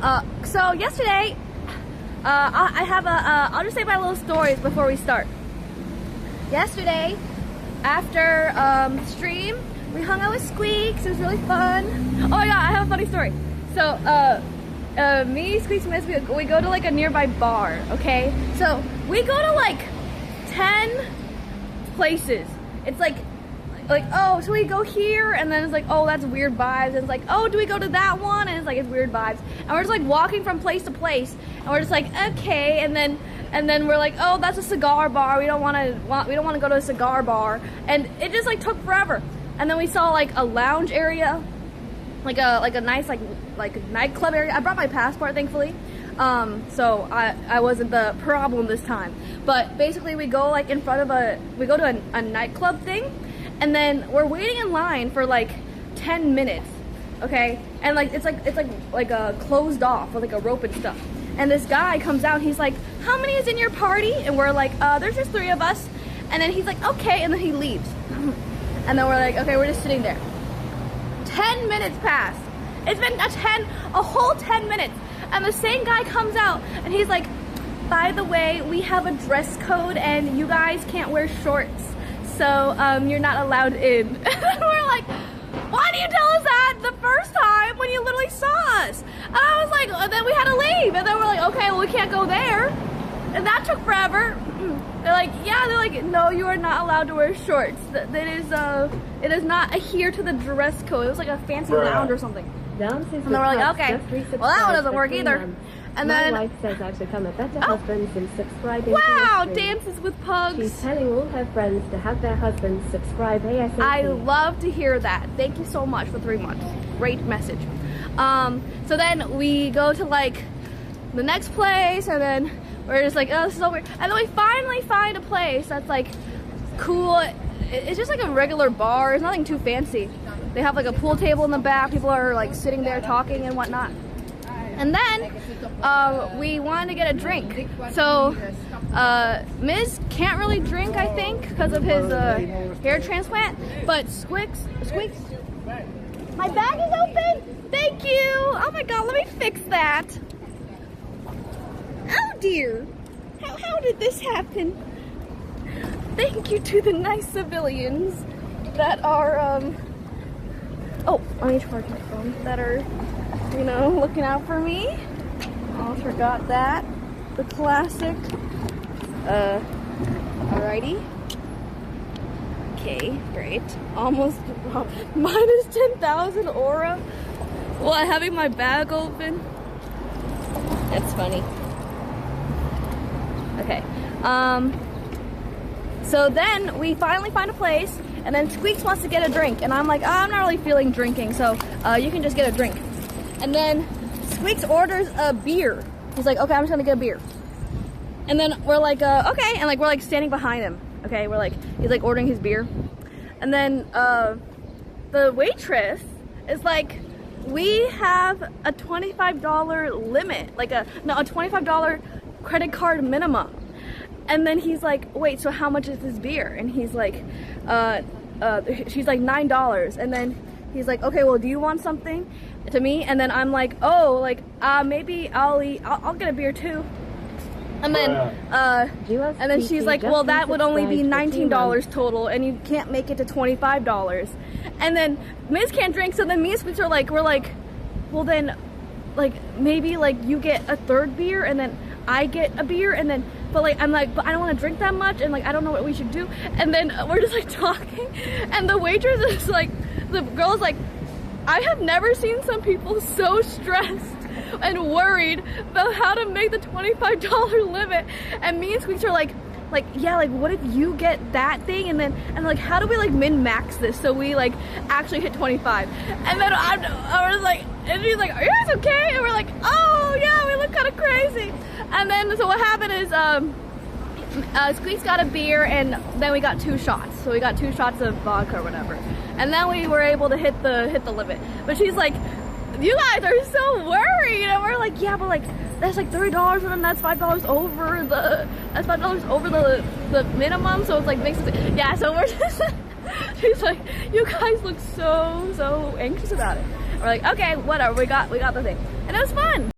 So yesterday, I have I'll just say my little stories before we start. Yesterday, after stream, we hung out with Squeaks. It was really fun. Oh my god, I have a funny story. So, me, Squeaks, and Miss, we go to like a nearby bar, okay? So, we go to like 10 places. It's like, oh, so we go here, and then it's like, oh, that's weird vibes. And it's like, oh, do we go to that one? And it's like, it's weird vibes. And we're just like walking from place to place, and we're just like, okay. And then we're like, oh, that's a cigar bar. We don't want to go to a cigar bar. And it just like took forever. And then we saw like a lounge area, like a nice like nightclub area. I brought my passport, thankfully. So I wasn't the problem this time. But basically, we go like in front of we go to a nightclub thing. And then we're waiting in line for like 10 minutes, okay? And like it's like closed off with like a rope and stuff. And this guy comes out, and he's like, how many is in your party? And we're like, there's just 3 of us. And then he's like, okay, and then he leaves. And then we're like, okay, we're just sitting there. 10 minutes passed. It's been a whole 10 minutes. And the same guy comes out, and he's like, by the way, we have a dress code, and you guys can't wear shorts. So, you're not allowed in. And we're like, why did you tell us that the first time when you literally saw us? And I was like, and then we had to leave. And then we're like, okay, well, we can't go there. And that took forever. They're like, yeah, they're like, no, you are not allowed to wear shorts. It is not adhere to the dress code. It was like a fancy lounge or something. And then we're like, okay, well, that one doesn't work either. And then, my wife says I've become a better husband since subscribing. Wow, to stream. Dances with Pugs. She's telling all her friends to have their husbands subscribe ASAP. I love to hear that. Thank you so much for 3 months. Great message. So then we go to like the next place, and then we're just like, oh, this is so weird. And then we finally find a place that's like cool. It's just like a regular bar. It's nothing too fancy. They have like a pool table in the back. People are like sitting there talking and whatnot. And then we wanted to get a drink. So Miz can't really drink, I think, because of his hair transplant. But Squeaks, my bag is open. Thank you. Oh my god, let me fix that. Oh dear, how did this happen? Thank you to the nice civilians that are oh, let me charge my phone. That are, you know, looking out for me. Almost forgot that. The classic. Alrighty. Okay, great. Almost minus 10,000 aura while having my bag open. That's funny. Okay. So then we finally find a place, and then Squeaks wants to get a drink, and I'm like, oh, I'm not really feeling drinking, so you can just get a drink. And then Squeaks orders a beer. He's like, okay, I'm just gonna get a beer. And then we're like, okay, and like we're like standing behind him. Okay, we're like, he's like ordering his beer. And then the waitress is like, we have a $25 limit, like a $25 credit card minimum. And then he's like, wait, so how much is this beer? And he's like, she's like $9. And then he's like, okay, well, do you want something to me? And then I'm like, oh, like, maybe I'll get a beer too. And then she's like, well, that would only be $19 total, and you can't make it to $25. And then Miz can't drink, so then me and Squeaks are like, we're like, well then, like, maybe like you get a 3rd beer, and then I get a beer, and then, but like, I'm like, but I don't want to drink that much, and like, I don't know what we should do. And then we're just like talking, and the waitress is like, the girl's like, I have never seen some people so stressed and worried about how to make the $25 limit. And me and Squeaks are like, yeah, like what if you get that thing, and like how do we like min-max this so we like actually hit 25? And then I was like, and she's like, are you guys okay? And we're like, oh yeah, we look kind of crazy. And then so what happened is Squeaks got a beer, and then we got 2 shots. So we got 2 shots of vodka or whatever, and then we were able to hit the limit. But she's like, you guys are so worried, and we're like, yeah, but like that's like $30, and then that's $5 over the minimum, so it's like makes it, yeah. So we're just she's like, you guys look so anxious about it. We're like, okay, whatever, we got the thing, and it was fun.